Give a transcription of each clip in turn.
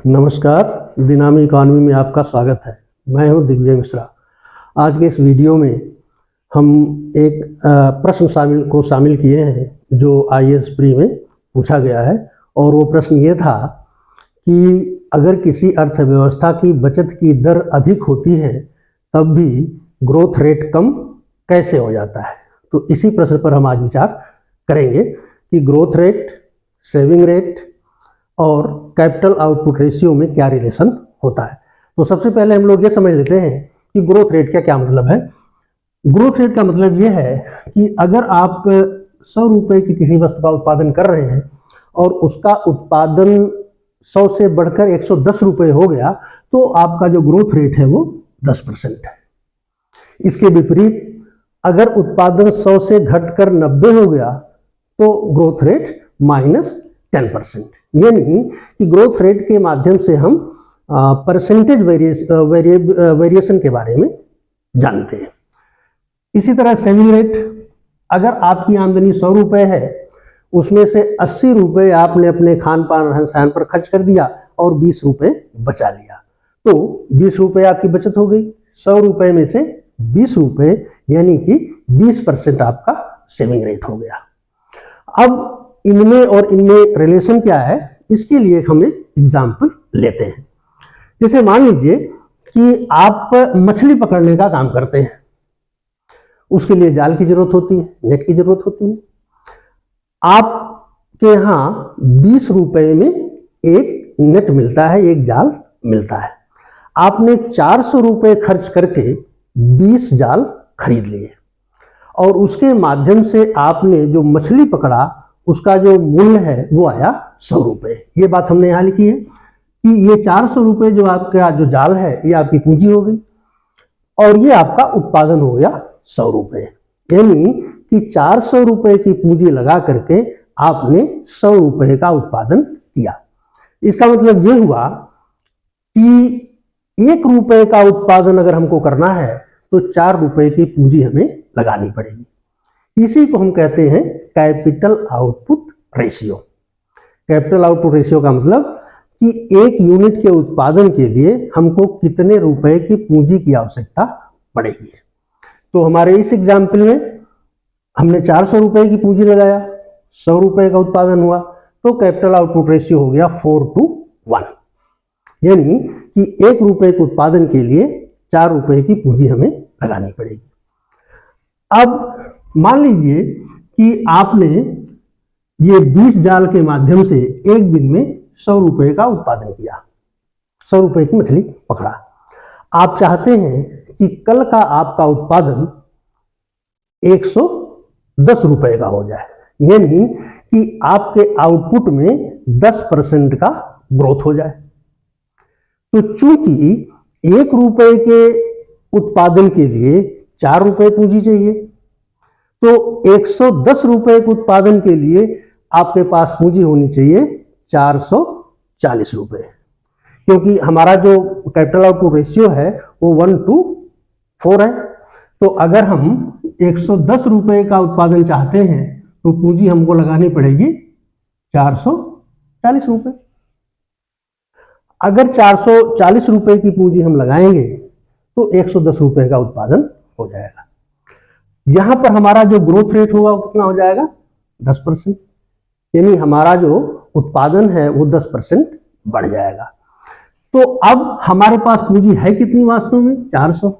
नमस्कार, दिनामी इकॉनमी में आपका स्वागत है। मैं हूं दिग्विजय मिश्रा। आज के इस वीडियो में हम एक प्रश्न शामिल किए हैं जो IAS प्री में पूछा गया है। और वो प्रश्न ये था कि अगर किसी अर्थव्यवस्था की बचत की दर अधिक होती है तब भी ग्रोथ रेट कम कैसे हो जाता है। तो इसी प्रश्न पर हम आज विचार करेंगे कि ग्रोथ रेट, सेविंग रेट और कैपिटल आउटपुट रेशियो में क्या रिलेशन होता है। तो सबसे पहले हम लोग ये समझ लेते हैं कि ग्रोथ रेट का क्या मतलब है। ग्रोथ रेट का मतलब ये है कि अगर आप 100 रुपये की किसी वस्तु का उत्पादन कर रहे हैं और उसका उत्पादन 100 से बढ़कर 110 रुपये हो गया तो आपका जो ग्रोथ रेट है वो 10% है। इसके विपरीत अगर उत्पादन 100 से घटकर 90 हो गया तो ग्रोथ रेट -10%। यानी कि ग्रोथ रेट के माध्यम से हम परसेंटेज वेरिएशन के बारे में जानते हैं। इसी तरह सेविंग रेट, अगर आपकी आमदनी 100 रुपये है, उसमें से 80 रुपये आपने अपने खान पान रहन सहन पर खर्च कर दिया और 20 रुपये बचा लिया, तो 20 रुपये आपकी बचत हो गई। 100 रुपये में से 20 रुपये यानी कि 20% आपका सेविंग रेट हो गया। अब इनमें और इनमें रिलेशन क्या है, इसके लिए हम एक एग्जाम्पल लेते हैं। जैसे मान लीजिए कि आप मछली पकड़ने का काम करते हैं, उसके लिए जाल की जरूरत होती है, नेट की जरूरत होती है। आपके यहाँ 20 रुपये में एक नेट मिलता है, एक जाल मिलता है। आपने 400 रुपये खर्च करके 20 जाल खरीद लिए और उसके माध्यम से आपने जो मछली पकड़ा उसका जो मूल्य है वो आया 100 रुपये। ये बात हमने यहाँ लिखी है कि ये 400 रुपये जो आपका जो जाल है ये आपकी पूंजी हो गई और ये आपका उत्पादन हो गया 100 रुपये। यानी कि 400 रुपये की पूंजी लगा करके आपने 100 रुपये का उत्पादन किया। इसका मतलब ये हुआ कि 1 रुपये का उत्पादन अगर हमको करना है तो 4 रुपये की पूंजी हमें लगानी पड़ेगी। इसी को हम कहते हैं capital output ratio. Capital output ratio का मतलब कि एक यूनिट के उत्पादन के लिए हमको कितने रुपए की पूंजी की आवश्यकता पड़ेगी। तो हमारे इस एग्जाम्पल में हमने 400 रुपये की पूंजी लगाया, 100 रुपये का उत्पादन हुआ, तो कैपिटल आउटपुट रेशियो हो गया 4:1। यानी कि 1 रुपये के उत्पादन के लिए 4 रुपये की पूंजी हमें लगानी पड़ेगी। अब मान लीजिए कि आपने ये 20 जाल के माध्यम से एक दिन में 100 रुपये का उत्पादन किया, 100 रुपये की मछली पकड़ा। आप चाहते हैं कि कल का आपका उत्पादन 110 रुपये का हो जाए, यानी कि आपके आउटपुट में 10% का ग्रोथ हो जाए। तो चूंकि 1 रुपये के उत्पादन के लिए 4 रुपये पूंजी चाहिए, तो 110 रुपये के उत्पादन के लिए आपके पास पूंजी होनी चाहिए 440 रुपये, क्योंकि हमारा जो कैपिटल आउटपुट रेशियो है वो 1:4 है। तो अगर हम 110 रुपये का उत्पादन चाहते हैं तो पूंजी हमको लगानी पड़ेगी 440 रुपये। अगर 440 रुपये की पूंजी हम लगाएंगे तो 110 रुपये का उत्पादन हो जाएगा। यहां पर हमारा जो ग्रोथ रेट होगा वो कितना हो जाएगा, 10%। यानी हमारा जो उत्पादन है वो 10% बढ़ जाएगा। तो अब हमारे पास पूंजी है कितनी वास्तव में, 400,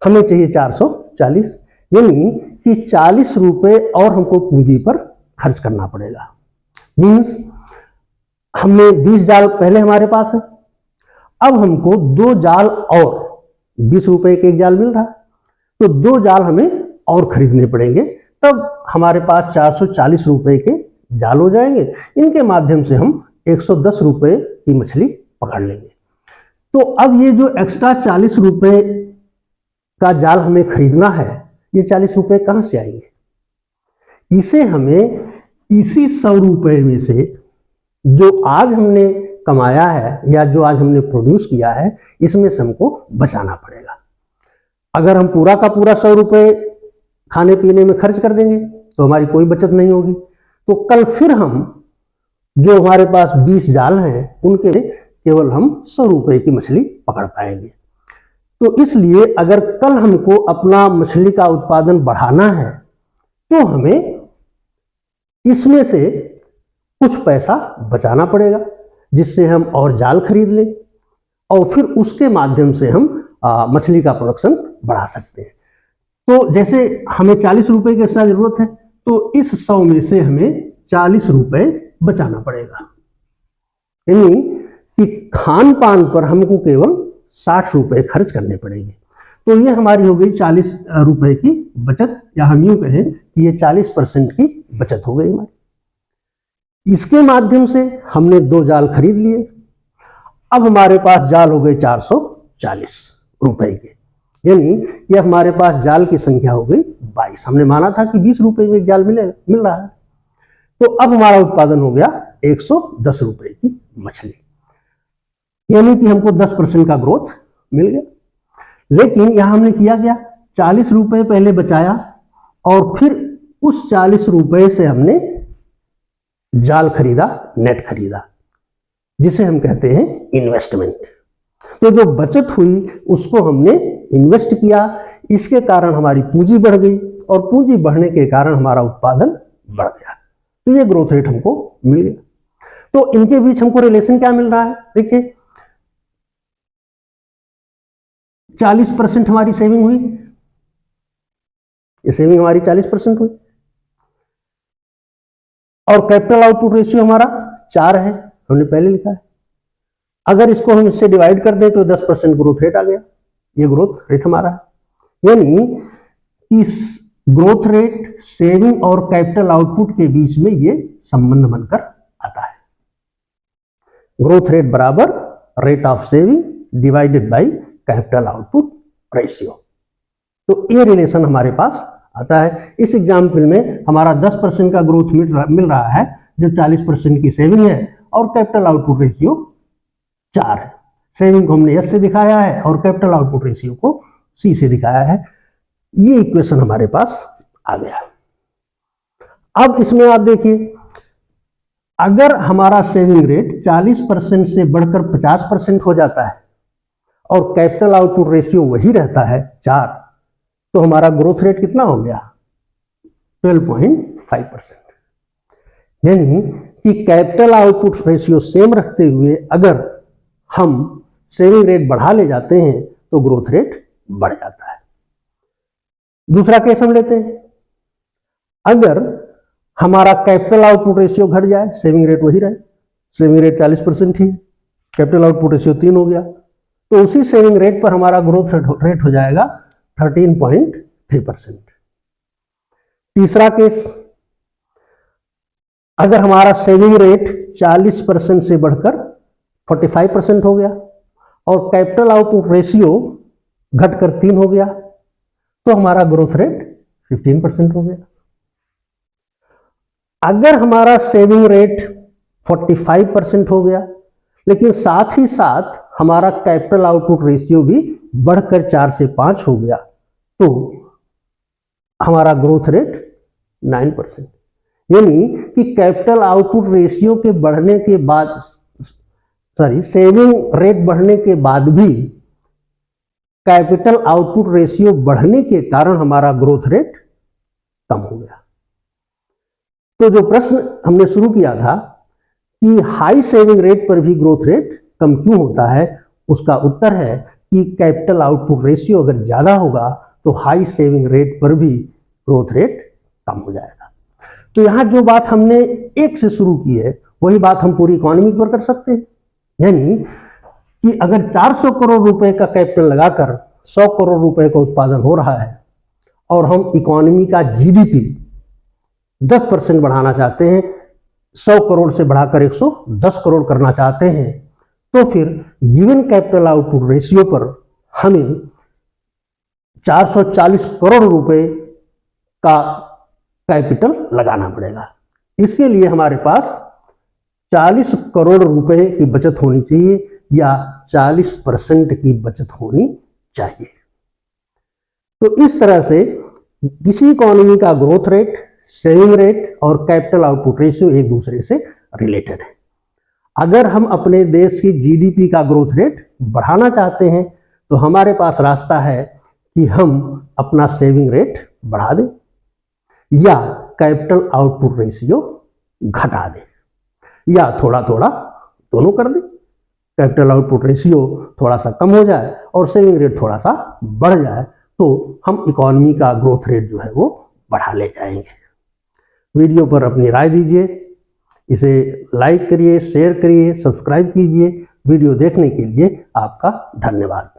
हमें चाहिए 440, यानी कि 40 रुपये और हमको पूंजी पर खर्च करना पड़ेगा। मीन्स हमने 20 जाल पहले हमारे पास है, अब हमको 2 जाल और 20 रुपये के एक जाल मिल रहा है, तो 2 जाल हमें और खरीदने पड़ेंगे, तब हमारे पास 440 रुपये के जाल हो जाएंगे। इनके माध्यम से हम 110 रुपये की मछली पकड़ लेंगे। तो अब ये जो एक्स्ट्रा 40 रुपये का जाल हमें खरीदना है, ये 40 रुपये कहाँ से आएंगे? इसे हमें इसी 100 रुपये में से जो आज हमने कमाया है या जो आज हमने प्रोड्यूस किया है, इसमें से हमको बचाना पड़ेगा। अगर हम पूरा का पूरा 100 रुपये खाने पीने में खर्च कर देंगे तो हमारी कोई बचत नहीं होगी। तो कल फिर हम जो हमारे पास 20 जाल हैं उनके केवल हम 100 रुपए की मछली पकड़ पाएंगे। तो इसलिए अगर कल हमको अपना मछली का उत्पादन बढ़ाना है तो हमें इसमें से कुछ पैसा बचाना पड़ेगा, जिससे हम और जाल खरीद लें और फिर उसके माध्यम से हम मछली का प्रोडक्शन बढ़ा सकते हैं। तो जैसे हमें 40 रुपए की एक्स्ट्रा जरूरत है, तो इस 100 में से हमें 40 रुपए बचाना पड़ेगा, यानी कि खान पान पर हमको केवल 60 रुपए खर्च करने पड़ेंगे। तो ये हमारी हो गई 40 रुपए की बचत, या हम यूं कहें कि ये 40% की बचत हो गई हमारी। इसके माध्यम से हमने 2 जाल खरीद लिए। अब हमारे पास जाल हो गए 440 रुपए के, यानी ये हमारे पास जाल की संख्या हो गई 22। हमने माना था कि 20 रुपए में एक जाल मिल रहा है। तो अब हमारा उत्पादन हो गया 110 रुपए की मछली, यानी कि हमको 10% का ग्रोथ मिल गया। लेकिन यहां हमने किया क्या, 40 रुपए पहले बचाया और फिर उस 40 रुपए से हमने जाल खरीदा, नेट खरीदा, जिसे हम कहते हैं इन्वेस्टमेंट। तो जो बचत हुई उसको हमने इन्वेस्ट किया, इसके कारण हमारी पूंजी बढ़ गई और पूंजी बढ़ने के कारण हमारा उत्पादन बढ़ गया। तो ये ग्रोथ रेट हमको मिल गया। तो इनके बीच हमको रिलेशन क्या मिल रहा है, देखिए 40% हमारी सेविंग हुई, ये सेविंग हमारी 40% हुई, और कैपिटल आउटपुट रेशियो हमारा 4 है, हमने पहले लिखा है। अगर इसको हम इससे डिवाइड कर दें तो 10% ग्रोथ रेट आ गया, ये ग्रोथ रेट हमारा है। यानी इस ग्रोथ रेट, सेविंग और कैपिटल आउटपुट के बीच में ये संबंध बनकर आता है। ग्रोथ रेट बराबर rate of saving divided by capital output ratio. तो ये रिलेशन हमारे पास आता है। इस एग्जाम्पल में हमारा 10% का ग्रोथ मिल रहा है जब 40% की सेविंग है और कैपिटल आउटपुट रेशियो 4 है। सेविंग को हमने S से दिखाया है और कैपिटल आउटपुट रेशियो को C से दिखाया है। ये इक्वेशन हमारे पास आ गया। अब इसमें आप देखिए, अगर हमारा सेविंग रेट 40% से बढ़कर 50% हो जाता है और कैपिटल आउटपुट रेशियो वही रहता है 4, तो हमारा ग्रोथ रेट कितना हो गया 12.5%। यानी कि कैपिटल आउटपुट रेशियो सेम रखते हुए अगर हम सेविंग रेट बढ़ा ले जाते हैं तो ग्रोथ रेट बढ़ जाता है। दूसरा केस हम लेते हैं, अगर हमारा कैपिटल आउटपुट रेशियो घट जाए, सेविंग रेट वही रहे, सेविंग रेट 40% ही, कैपिटल आउटपुट रेशियो 3 हो गया, तो उसी सेविंग रेट पर हमारा ग्रोथ रेट हो जाएगा 13.3%। तीसरा केस, अगर हमारा सेविंग रेट 40% से बढ़कर 45% हो गया और कैपिटल आउटपुट रेशियो घटकर 3 हो गया, तो हमारा ग्रोथ रेट 15% हो गया। अगर हमारा सेविंग रेट 45% हो गया लेकिन साथ ही साथ हमारा कैपिटल आउटपुट रेशियो भी बढ़कर 4 से 5 हो गया, तो हमारा ग्रोथ रेट 9%। यानी कि कैपिटल आउटपुट रेशियो के बढ़ने के बाद, सेविंग रेट बढ़ने के बाद भी कैपिटल आउटपुट रेशियो बढ़ने के कारण हमारा ग्रोथ रेट कम हो गया। तो जो प्रश्न हमने शुरू किया था कि हाई सेविंग रेट पर भी ग्रोथ रेट कम क्यों होता है, उसका उत्तर है कि कैपिटल आउटपुट रेशियो अगर ज्यादा होगा तो हाई सेविंग रेट पर भी ग्रोथ रेट कम हो जाएगा। तो यहां जो बात हमने 1 से शुरू की है वही बात हम पूरी इकोनॉमी पर कर सकते हैं। यानी कि अगर 400 करोड़ रुपए का कैपिटल लगाकर 100 करोड़ रुपए का उत्पादन हो रहा है और हम इकोनॉमी का जीडीपी 10% बढ़ाना चाहते हैं, 100 करोड़ से बढ़ाकर 110 करोड़ करना चाहते हैं, तो फिर गिवन कैपिटल आउटपुट रेशियो पर हमें 440 करोड़ रुपए का कैपिटल लगाना पड़ेगा। इसके लिए हमारे पास 40 करोड़ रुपए की बचत होनी चाहिए या 40% की बचत होनी चाहिए। तो इस तरह से किसी इकोनॉमी का ग्रोथ रेट, सेविंग रेट और कैपिटल आउटपुट रेशियो एक दूसरे से रिलेटेड है। अगर हम अपने देश की जीडीपी का ग्रोथ रेट बढ़ाना चाहते हैं तो हमारे पास रास्ता है कि हम अपना सेविंग रेट बढ़ा दें या कैपिटल आउटपुट रेशियो घटा दें या थोड़ा थोड़ा दोनों कर दें। कैपिटल आउटपुट रेशियो थोड़ा सा कम हो जाए और सेविंग रेट थोड़ा सा बढ़ जाए तो हम इकोनॉमी का ग्रोथ रेट जो है वो बढ़ा ले जाएंगे। वीडियो पर अपनी राय दीजिए, इसे लाइक करिए, शेयर करिए, सब्सक्राइब कीजिए। वीडियो देखने के लिए आपका धन्यवाद।